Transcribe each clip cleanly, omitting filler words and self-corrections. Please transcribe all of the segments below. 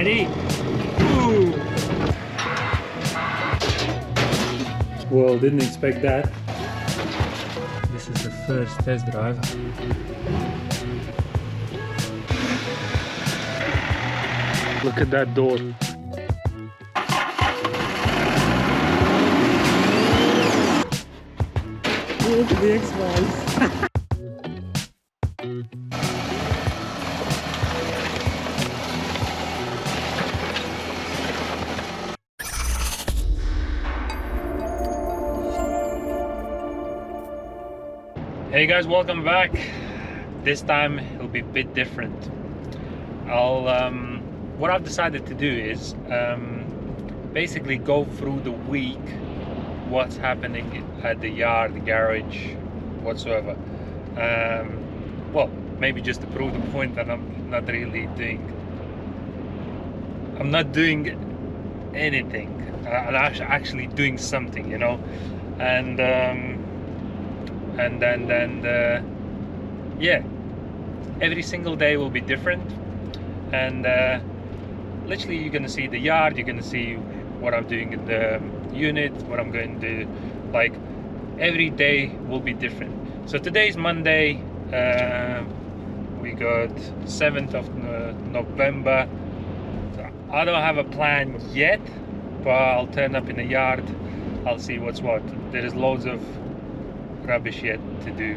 Ready? Ooh. Well, didn't expect that. This is the first test drive. Look at that door. Look at the X-Files. Hey guys, welcome back. This time it'll be a bit different. What I've decided to do is basically go through the week, what's happening at the yard, the garage, whatsoever. Well, maybe just to prove the point that I'm not doing anything. I'm actually doing something, you know, and then yeah, every single day will be different, and literally you're gonna see the yard, you're gonna see what I'm doing in the unit, what I'm going to do. Like, every day will be different. So today's Monday, we got 7th of November. So I don't have a plan yet, but I'll turn up in the yard, I'll see what's what. There is loads of rubbish yet to do.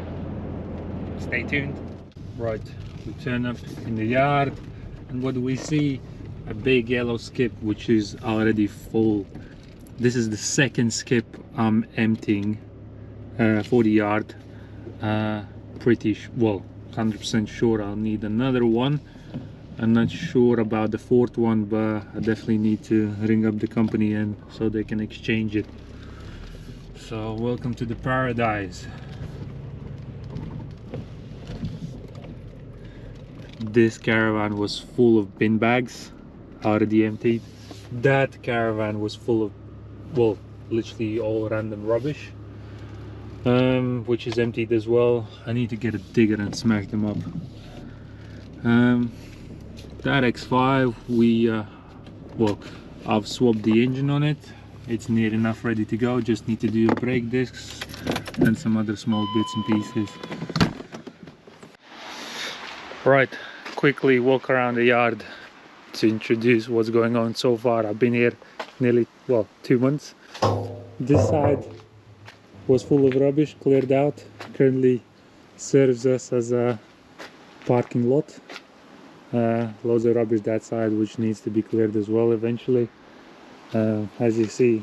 Stay tuned. Right, we turn up in the yard, and what do we see? A big yellow skip which is already full. This is the second skip I'm emptying for the yard. Pretty well, 100% sure I'll need another one. I'm not sure about the fourth one, but I definitely need to ring up the company and so they can exchange it. So welcome to the paradise. This caravan was full of bin bags, already emptied. That caravan was full of, well, literally all random rubbish, which is emptied as well. I need to get a digger and smack them up. That X5, well, I've swapped the engine on it. It's near enough ready to go. Just need to do brake discs and some other small bits and pieces. Right, quickly walk around the yard to introduce what's going on so far. I've been here nearly, well, 2 months. This side was full of rubbish, cleared out. Currently serves us as a parking lot. Loads of rubbish that side, which needs to be cleared as well eventually. As you see,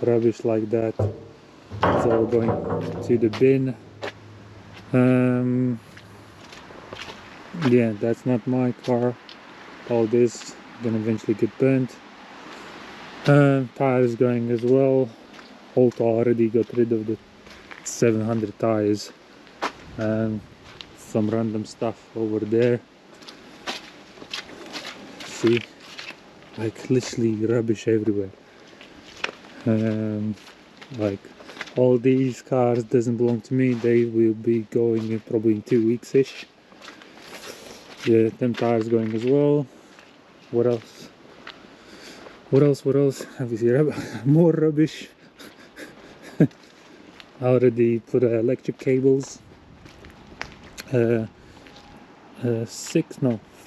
rubbish like that, it's all going to the bin. Yeah, that's not my car. All this gonna eventually get burnt. Tires going as well. Auto already got rid of the 700 tires. Some random stuff over there. See, like literally rubbish everywhere. Like, all these cars doesn't belong to me. They will be going in probably in 2 weeks ish. Yeah, them tires going as well. What else? What else? Obviously more rubbish. I already put electric cables. 5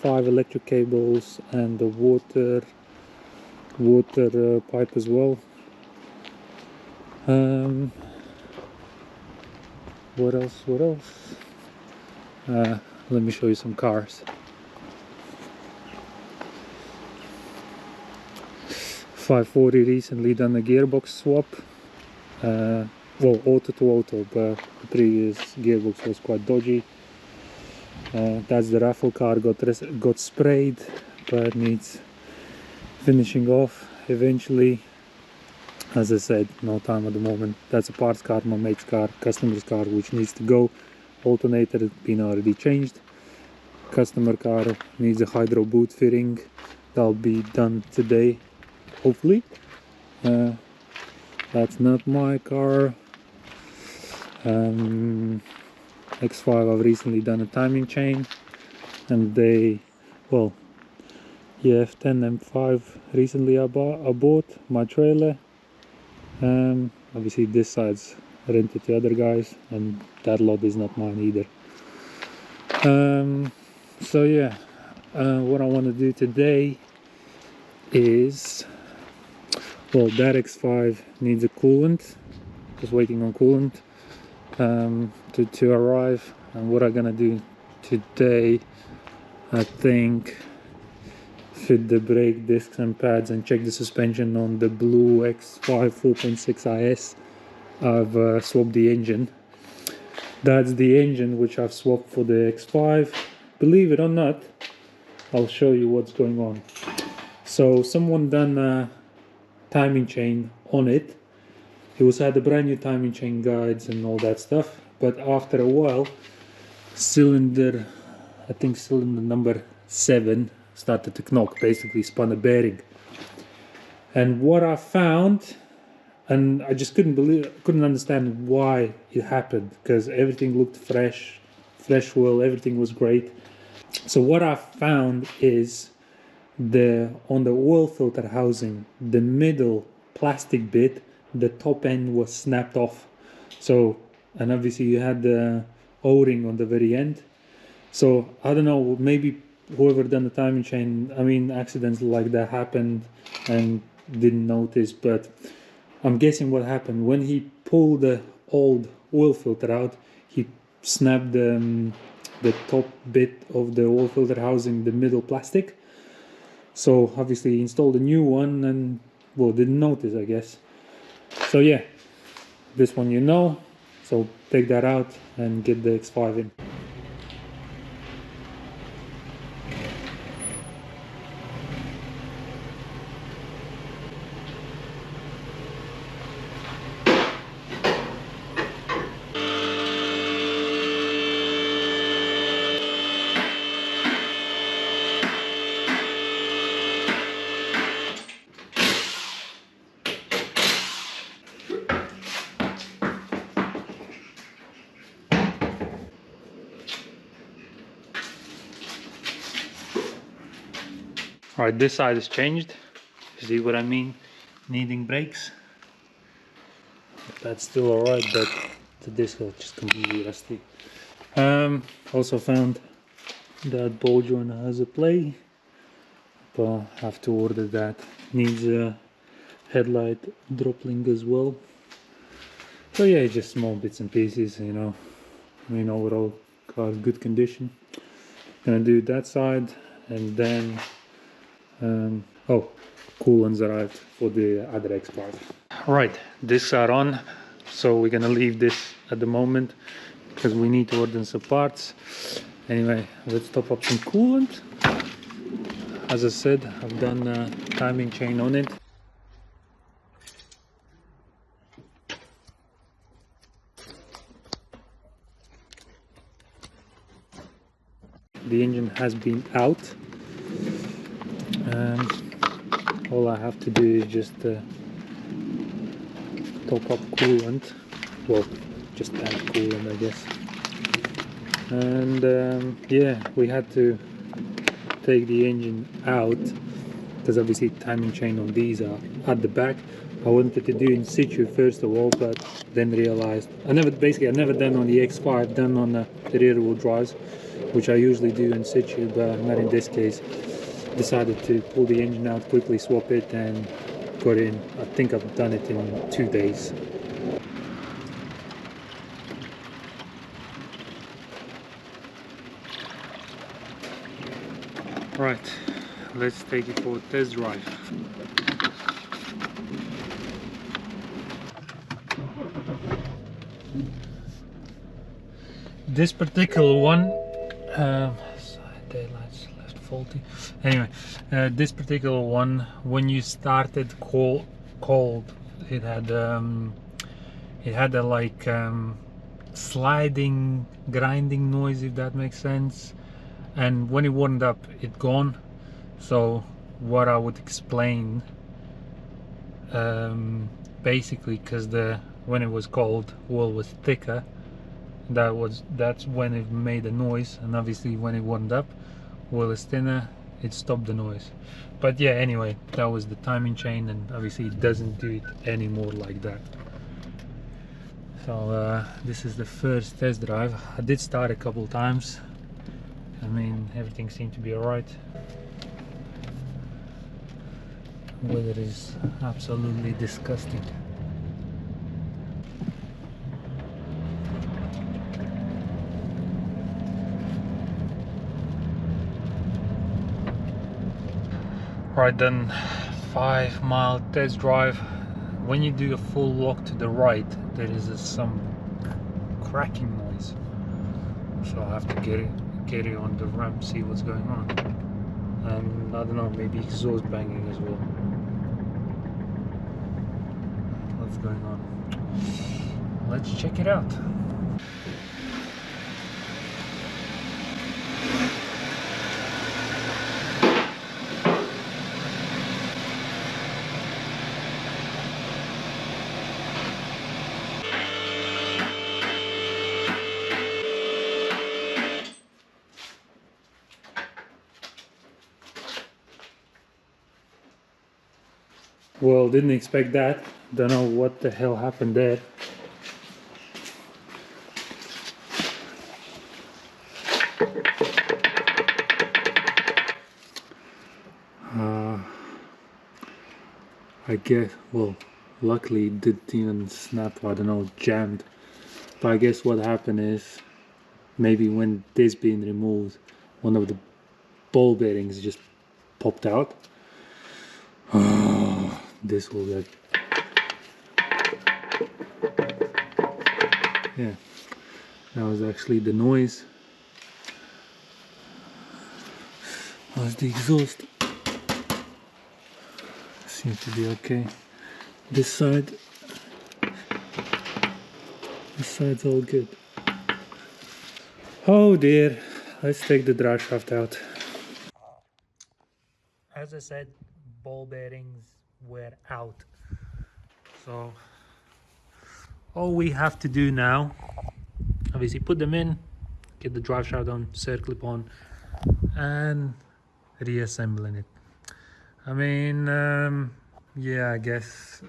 electric cables and the water pipe as well. What else? Let me show you some cars. 540 recently done a gearbox swap. Well, auto to auto, but the previous gearbox was quite dodgy. That's the raffle car, got sprayed, but needs finishing off eventually. As I said, no time at the moment. That's a parts car, my mate's car, customer's car, which needs to go. Alternator has been already changed. Customer car needs a hydro boot fitting. That'll be done today, hopefully. That's not my car. X5, I've recently done a timing chain, and they, well, Yeah, F10 M5 recently I bought my trailer. Obviously this side's rented to other guys, and that lot is not mine either. So yeah, what I want to do today is, well, that X5 needs a coolant, just waiting on coolant to arrive. And what I'm gonna do today, I think, fit the brake discs and pads and check the suspension on the blue X5 4.6 IS. I've swapped the engine. That's the engine which I've swapped for the X5. Believe it or not, I'll show you what's going on. So someone done a timing chain on it. It was had a brand new timing chain guides and all that stuff, but after a while, cylinder, I think cylinder number 7 started to knock, basically spun a bearing. And what I found, and I just couldn't understand why it happened, because everything looked fresh oil, everything was great. So what I found is on the oil filter housing, the middle plastic bit, the top end was snapped off. So, and obviously you had the O-ring on the very end. So I don't know, maybe whoever done the timing chain, I mean, accidents like that happened and didn't notice, but I'm guessing what happened when he pulled the old oil filter out, he snapped the top bit of the oil filter housing, the middle plastic. So obviously he installed a new one and, well, didn't notice, I guess. So yeah, this one you know, so take that out and get the X5 in. Alright, this side is changed. You see what I mean? Needing brakes. That's still alright, but the disc is just completely rusty. Also found that ball joint has a play, but I have to order that. Needs a headlight drop link as well. So yeah, just small bits and pieces, you know. I mean, overall car good condition. Gonna do that side, and then oh, coolants arrived for the other X5. Right, discs are on, so we're gonna leave this at the moment because we need to order some parts. Anyway, let's top up some coolant. As I said, I've done a timing chain on it. The engine has been out. All I have to do is just top up coolant. Well, just add coolant, I guess. And yeah, we had to take the engine out because obviously timing chain on these are at the back. I wanted to do in situ first of all, but then realized I never done on the X5, done on the rear wheel drives, which I usually do in situ, but not in this case. Decided to pull the engine out quickly, swap it, and got in. I think I've done it in 2 days. Right, let's take it for a test drive. This particular one, daylights left faulty. Anyway, this particular one, when you started cold, it had a like sliding, grinding noise, if that makes sense. And when it warmed up, it gone. So what I would explain, basically, because when it was cold, wool was thicker. That's when it made a noise, and obviously when it warmed up, wool is thinner, it stopped the noise. But yeah, anyway, that was the timing chain, and obviously it doesn't do it anymore like that. So this is the first test drive. I did start a couple times. I mean, everything seemed to be alright. Weather is absolutely disgusting. Right then, 5-mile test drive. When you do a full lock to the right, there is some cracking noise. So I have to get it on the ramp, see what's going on. And I don't know, maybe exhaust banging as well. What's going on? Let's check it out. Well, didn't expect that. Don't know what the hell happened there. I guess, well, luckily it didn't even snap, I don't know, jammed. But I guess what happened is, maybe when this being removed, one of the ball bearings just popped out. This will get, yeah, that was actually the noise. That was the exhaust. Seems to be okay. This side's all good. Oh dear, let's take the drive shaft out. As I said, ball bearings were out. So all we have to do now, obviously put them in, get the drive shaft on, circlip on, and reassembling it. I mean, yeah, I guess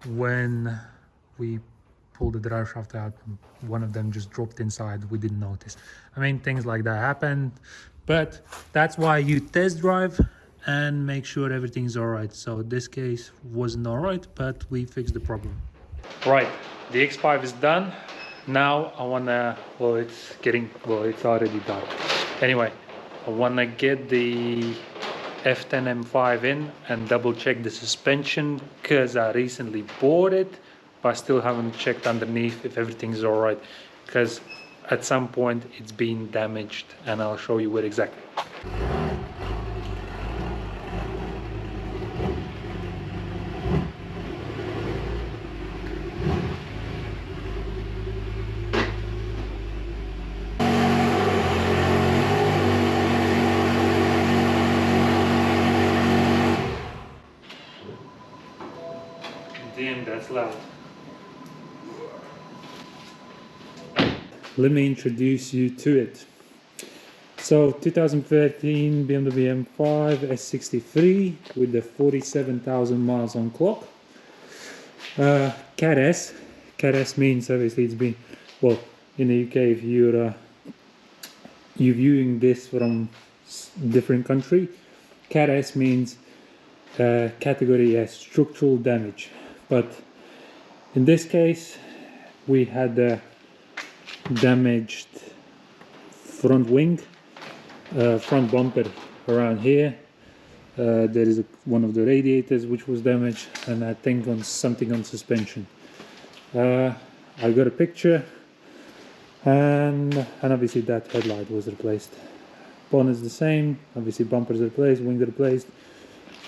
when we pulled the drive shaft out, one of them just dropped inside. We didn't notice. I mean, things like that happened, but that's why you test drive and make sure everything's all right. So this case wasn't all right, but we fixed the problem. Right, the X5 is done. Now I wanna, well, it's already done. Anyway, I wanna get the F10 M5 in and double check the suspension, because I recently bought it, but I still haven't checked underneath if everything's all right, because at some point it's been damaged, and I'll show you where exactly. Damn, that's loud. Let me introduce you to it. So 2013 BMW M5 S63 with the 47,000 miles on clock. Cat S. Cat S means obviously it's been, well, in the UK, if you're viewing this from different country, Cat S means category S, structural damage. But in this case, we had a damaged front wing, front bumper around here. There is one of the radiators which was damaged, and I think on something on suspension. I got a picture, and obviously that headlight was replaced. Bonnet's the same, obviously bumpers replaced, wings replaced.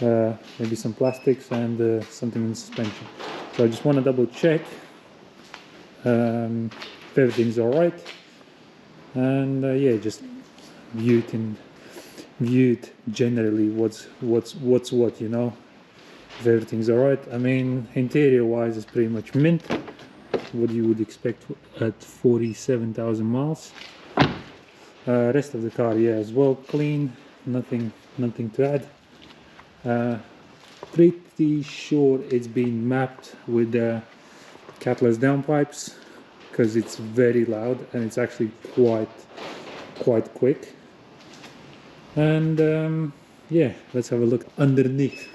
Maybe some plastics and something in suspension. So I just want to double check if everything's all right, and yeah, just view it generally. What's what, you know, if everything's all right. I mean, interior wise, it's pretty much mint, what you would expect at 47,000 miles. Rest of the car, yeah, as well, clean. nothing to add. Pretty sure it's been mapped with the catless downpipes because it's very loud and it's actually quite quick. And yeah, let's have a look underneath.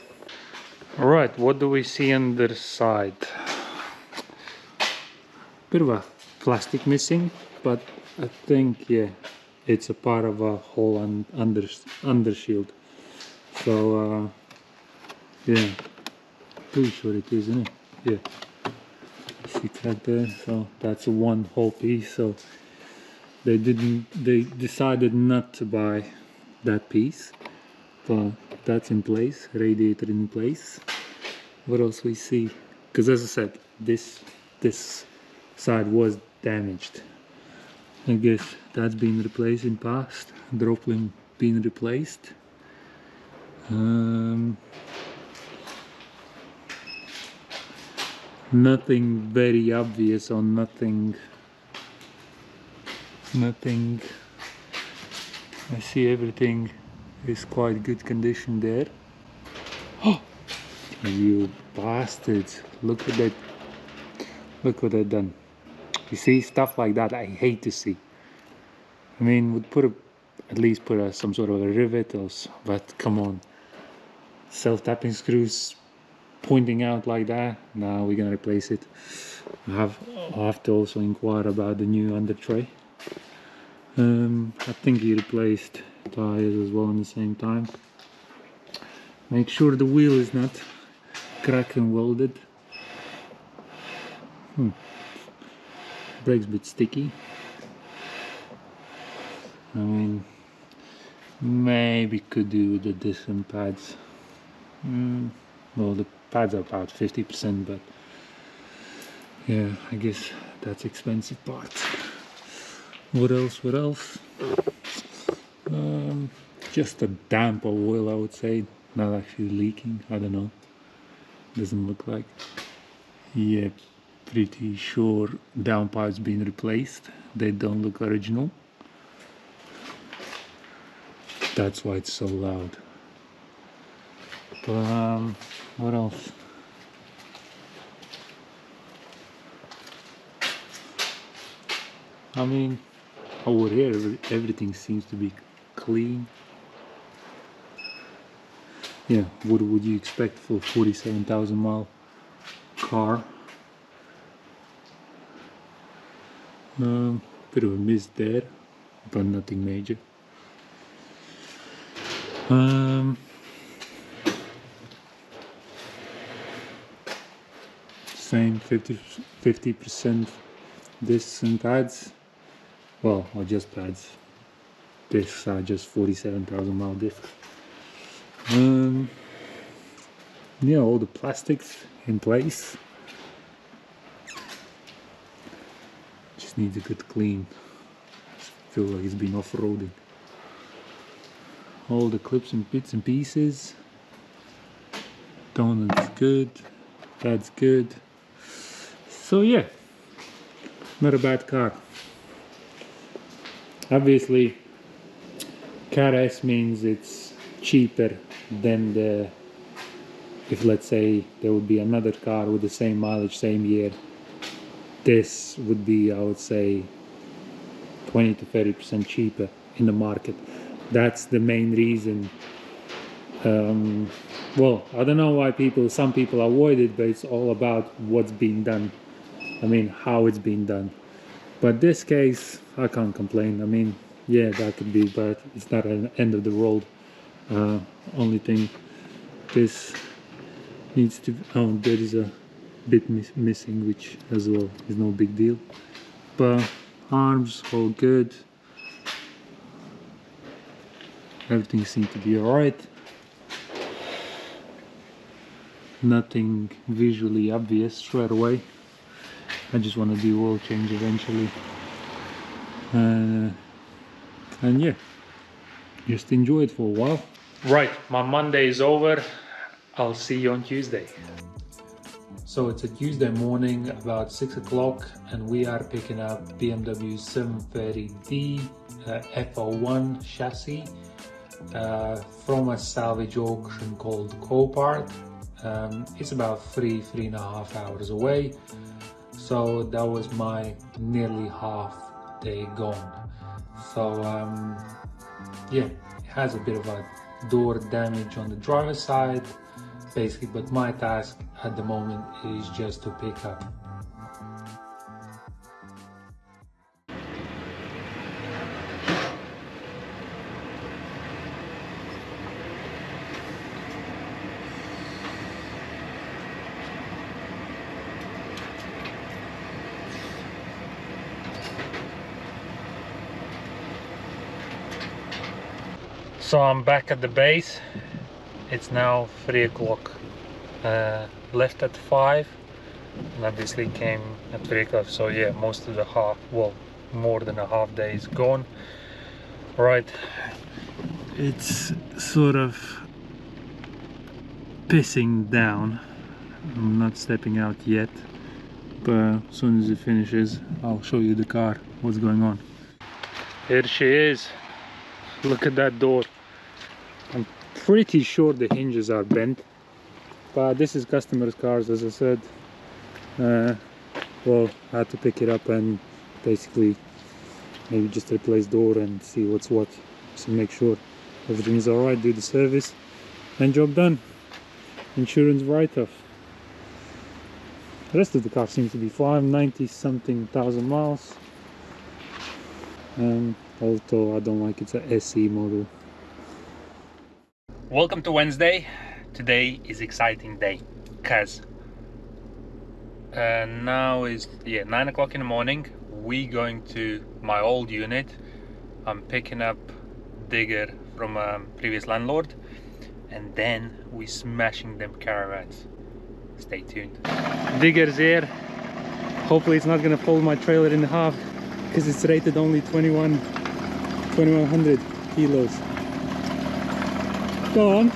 All right, what do we see on the side? Bit of a plastic missing, but I think, yeah, it's a part of a whole undershield. So yeah, pretty sure it is, isn't it? Yeah, see crack there. So that's one whole piece. So they decided not to buy that piece, but that's in place. Radiator in place. What else we see? Because as I said, this side was damaged. I guess that's been replaced in past. Dropline been replaced. Nothing very obvious on nothing. I see everything is quite good condition there. Oh, you bastards! Look at that! Look what they've done. You see, stuff like that I hate to see. I mean, would at least put some sort of a rivet or, but come on, self-tapping screws pointing out like that. Now we're gonna replace it. I'll have to also inquire about the new under tray. I think he replaced tires as well at the same time. Make sure the wheel is not cracked and welded. Brake's a bit sticky. I mean, maybe could do with the disc and pads. Well, the pads are about 50%, but yeah, I guess that's expensive part. What else? Just a damp oil, I would say. Not actually leaking. I don't know. Doesn't look like. Yeah, pretty sure downpipe's been replaced. They don't look original. That's why it's so loud. But what else? I mean, over here everything seems to be clean. Yeah, what would you expect for a 47,000 mile car? Bit of a miss there, but nothing major. Same 50% discs and pads. Well, or just pads. Discs are just 47,000 mile discs. Yeah, all the plastics in place. Just needs a good clean. I feel like it's been off-roading. All the clips and bits and pieces. Donut's good. That's good. So yeah, not a bad car. Obviously, Car S means it's cheaper than the, if let's say there would be another car with the same mileage, same year, this would be, I would say, 20 to 30% cheaper in the market. That's the main reason. Well, I don't know why some people avoid it, but it's all about what's being done. I mean, how it's being done. But this case, I can't complain. I mean, yeah, that could be, but it's not an end of the world. Only thing, this needs to, oh, there is a bit missing, which as well is no big deal. But arms all good. Everything seems to be alright. Nothing visually obvious straight away. I just want to do oil change eventually. And yeah, just enjoy it for a while. Right, my Monday is over. I'll see you on Tuesday. So it's a Tuesday morning, about 6 o'clock, and we are picking up BMW 730D F01 chassis. from a salvage auction called Scrapyard. It's about 3.5 hours away, so that was my nearly half day gone. So yeah, it has a bit of a door damage on the driver's side basically, but my task at the moment is just to pick up. So I'm back at the base. It's now 3 o'clock. Left at 5 and obviously came at 3 o'clock. So yeah, most of the more than a half day is gone. Right, it's sort of pissing down. I'm not stepping out yet, but as soon as it finishes I'll show you the car, what's going on. Here she is. Look at that door. I'm pretty sure the hinges are bent, but this is customers' cars, as I said. Well, I had to pick it up and basically maybe just replace door and see what's what, so make sure everything is alright, do the service and job done. Insurance write-off. The rest of the car seems to be fine, 90 something thousand miles. Although I don't like it's a SE model. Welcome to Wednesday. Today is exciting day because now is 9 o'clock in the morning. We going to my old unit. I'm picking up digger from a previous landlord, and then we smashing them caravans. Stay tuned. Digger's here. Hopefully it's not gonna fold my trailer in half because it's rated only 2100 kilos. Go on.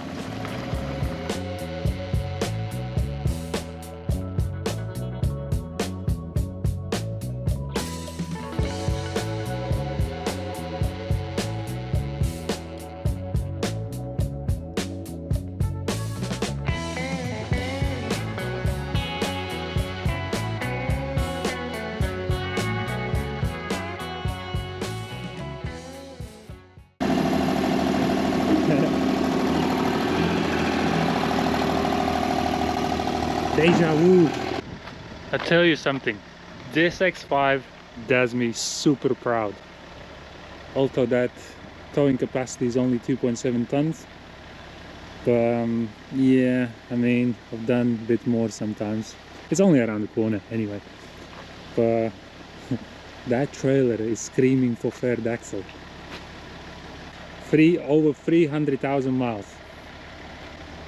Deja vu. I tell you something, this X5 does me super proud. Although that towing capacity is only 2.7 tons. But yeah, I mean, I've done a bit more sometimes. It's only around the corner anyway. But that trailer is screaming for third axle. Over 300,000 miles.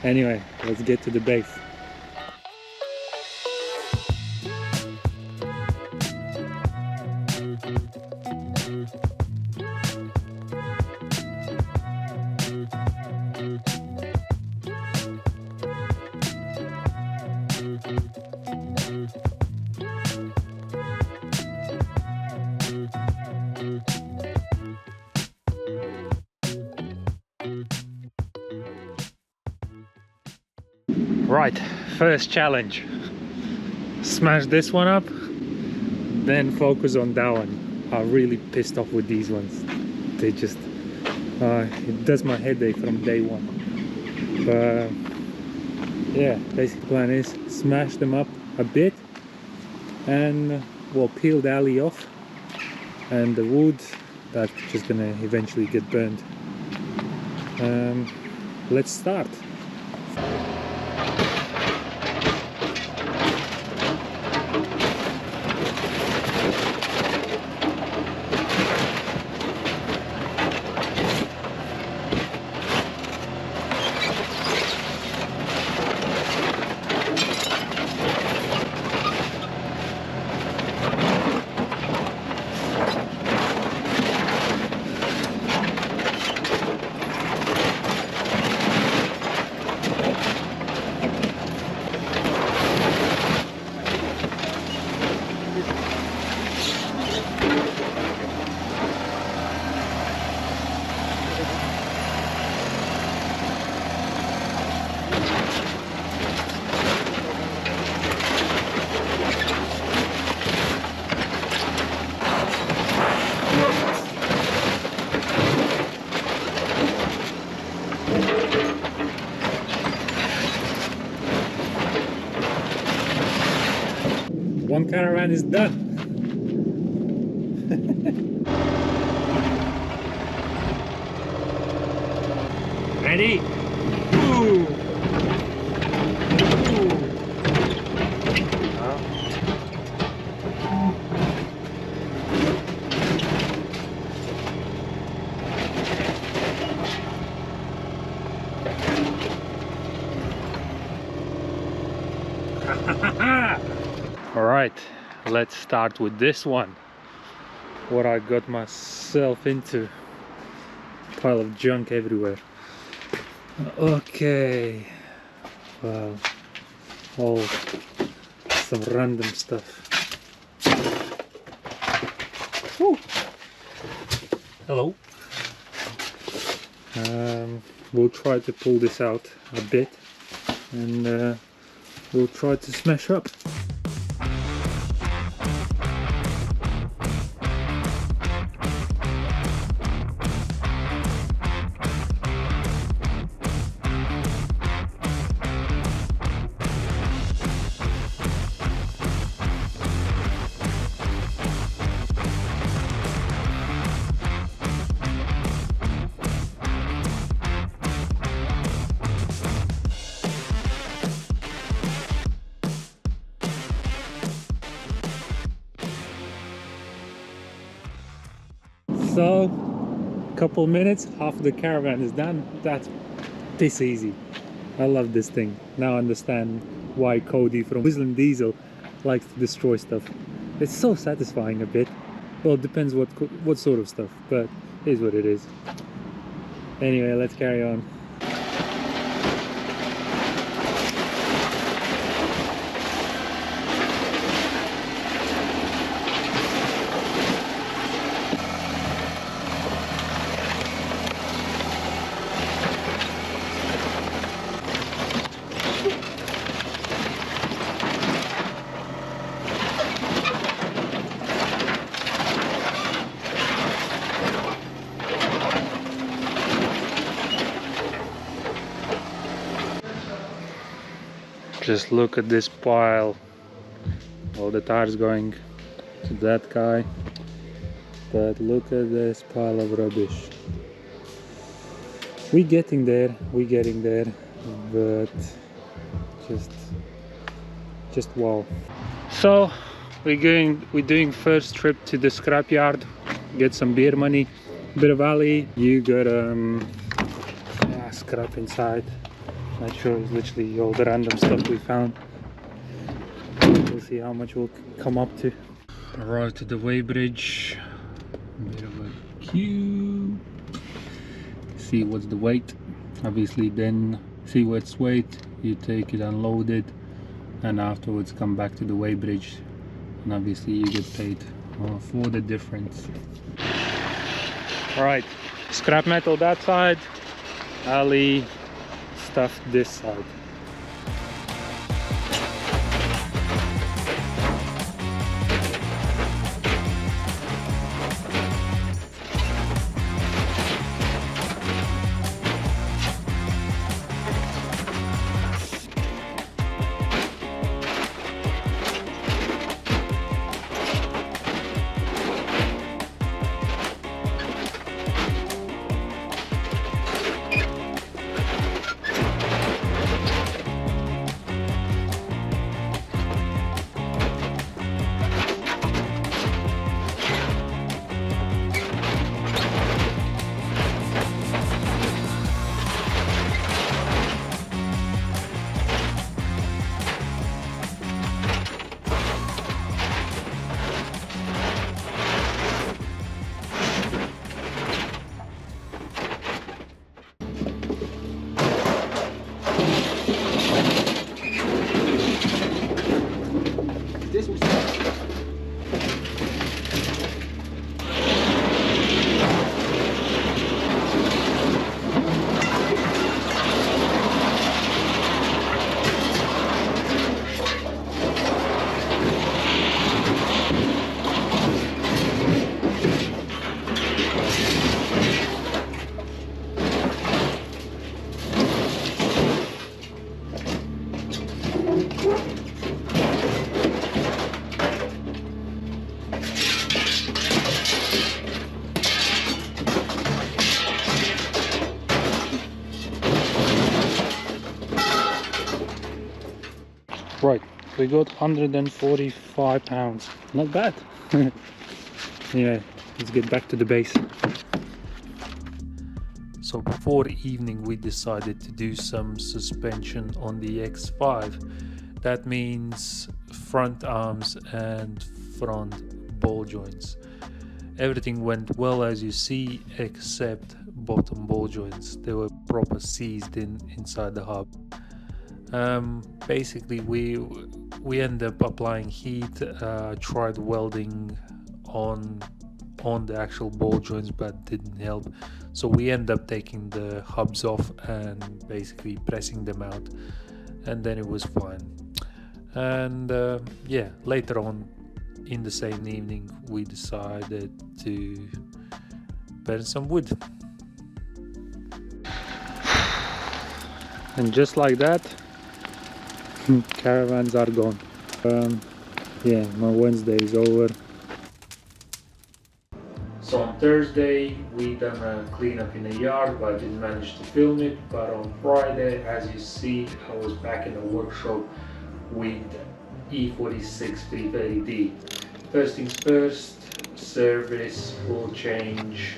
Anyway, let's get to the base. Right, first challenge. Smash this one up, then focus on that one. I'm really pissed off with these ones. They just, it does my headache from day one. But yeah, basic plan is smash them up a bit and we'll peel the alley off, and the wood that's just gonna eventually get burned. Let's start. one caravan is done. Ready? Ooh. Alright, let's start with this one. What I got myself into. Pile of junk everywhere. Okay. Wow. All some random stuff. Woo. Hello. We'll try to pull this out a bit and we'll try to smash up. So, couple minutes, half of the caravan is done. That's this easy. I love this thing. Now I understand why Cody from Whistling Diesel likes to destroy stuff. It's so satisfying a bit. Well, it depends what sort of stuff, but it is what it is. Anyway, let's carry on. Just look at this pile. All the tires going to that guy. But look at this pile of rubbish. We're getting there, but just wow. So we're doing first trip to the scrapyard, get some beer money, bit of alley. You got scrap inside. Not sure, it's literally all the random stuff we found. We'll see how much we'll come up to. Arrived to the weighbridge. Bit of a queue. See what's the weight. Obviously, then see what's weight. You take it, unload it, and afterwards come back to the weighbridge. And obviously, you get paid for the difference. Alright, scrap metal that side, alley. Stuff this side. Right, we got 145 pounds. Not bad. Anyway, let's get back to the base. So before evening we decided to do some suspension on the X5. That means front arms and front ball joints. Everything went well, as you see, except bottom ball joints. They were proper seized inside the hub. Basically we ended up applying heat, tried welding on the actual ball joints, but didn't help. So we end up taking the hubs off and basically pressing them out, and then it was fine. And yeah, later on in the same evening we decided to burn some wood. And just like that, caravans are gone. Yeah, my Wednesday is over. So on Thursday we done a cleanup in the yard, but I didn't manage to film it. But on Friday, as you see, I was back in the workshop with E46 330D. First things first, service, full change.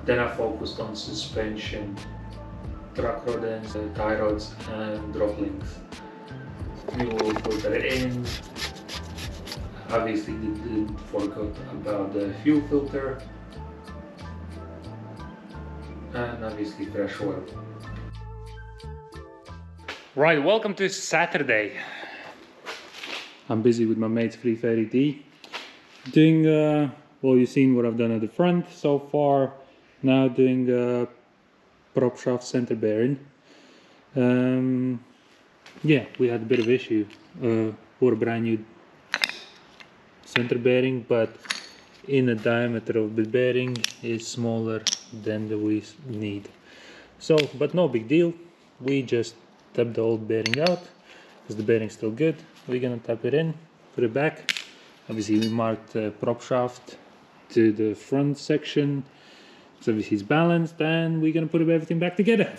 Then I focused on suspension, track rod ends, tie rods and drop links. New oil filter in. Obviously didn't forget about the fuel filter. And obviously fresh oil. Right, welcome to Saturday. I'm busy with my mate's 330D. Doing, well, you've seen what I've done at the front so far. Now doing prop shaft center bearing. Yeah, we had a bit of issue for a brand new center bearing, but in the diameter of the bearing is smaller than we need. So, but no big deal. We just tap the old bearing out because the bearing's still good. We're gonna tap it in, put it back. Obviously we marked the prop shaft to the front section. So obviously it's balanced, and we're gonna put everything back together.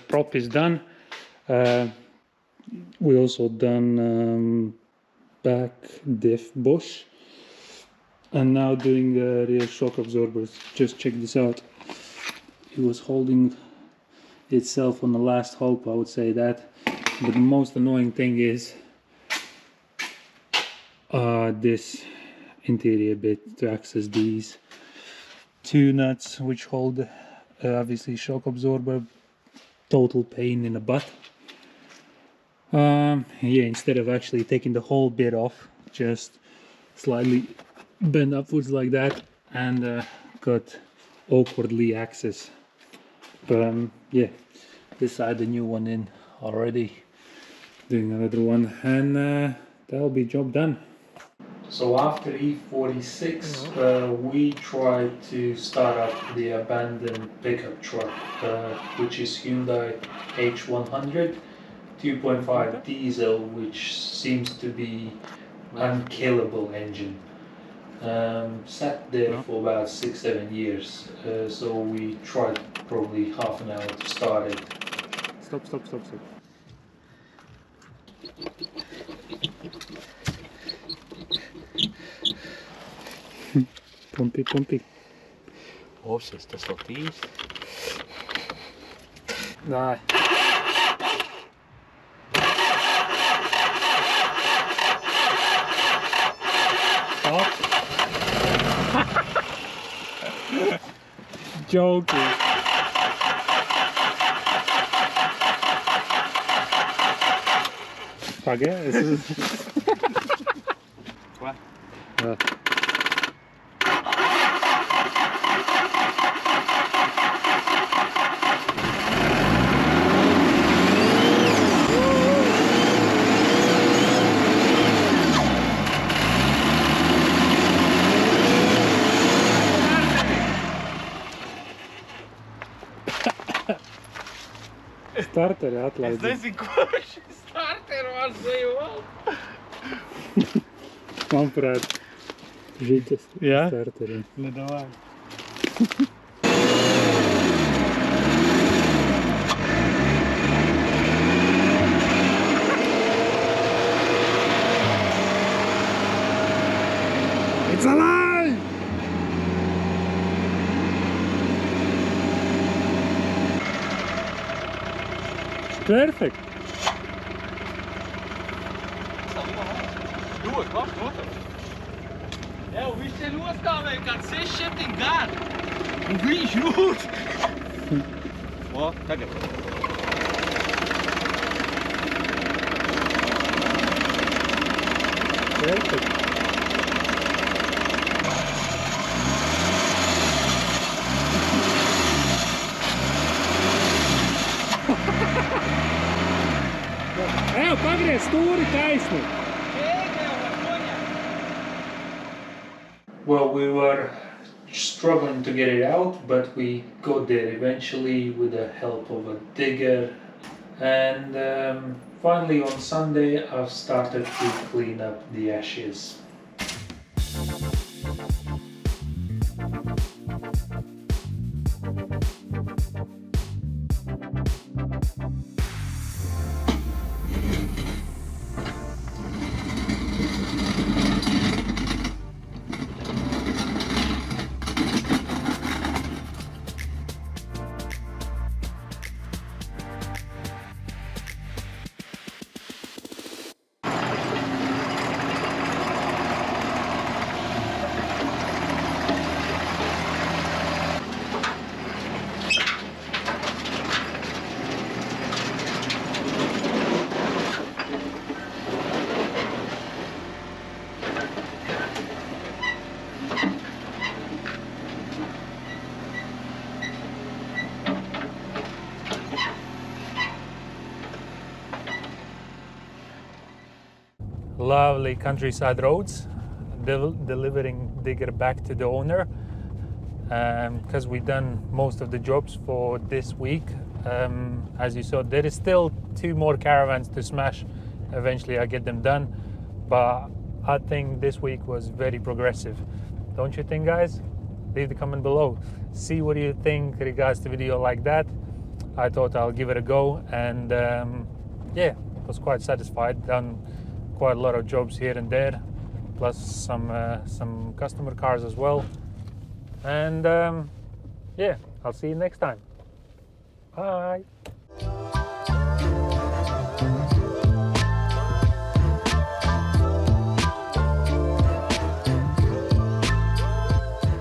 Prop is done. We also done back diff bush, and now doing the rear shock absorbers. Just check this out. It was holding itself on the last hope, I would say that. But the most annoying thing is this interior bit to access these two nuts which hold obviously shock absorber. Total pain in the butt. Yeah, instead of actually taking the whole bit off, just slightly bend upwards like that and got awkwardly access. But yeah, this side the new one in already, doing another one, and that'll be job done. So after E46 we tried to start up the abandoned pickup truck, which is Hyundai H100 2.5 diesel, which seems to be unkillable engine. Sat there for about 6-7 years, so we tried probably half an hour to start it. Stop. Pumpy. Osis, tas vēl tīs. Nej. Stop. Joking. Pagē, Ko? Jā. Starteri atlaidi. nezinu, ko šis starter var dzīvot. Manuprāt, žitas Jā? starteri. Nu, davai. It's alive! Perfect! Ļoti, labi, noteikti. Jā, un viņš te nostāvēja kāds 6-7 gadi. Un viņš jūt. O, tagad. Perfect! Evo, pagriez stūri taisni! Well, we were struggling to get it out, but we got there eventually with the help of a digger. And finally on Sunday I've started to clean up the ashes. Lovely countryside roads, delivering digger back to the owner because we've done most of the jobs for this week. As you saw, there is still 2 more caravans to smash. Eventually I get them done, but I think this week was very progressive. Don't you think, guys? Leave the comment below. See what you think regards to video like that. I thought I'll give it a go, and yeah, was quite satisfied. Done quite a lot of jobs here and there, plus some customer cars as well. And yeah, I'll see you next time. Bye.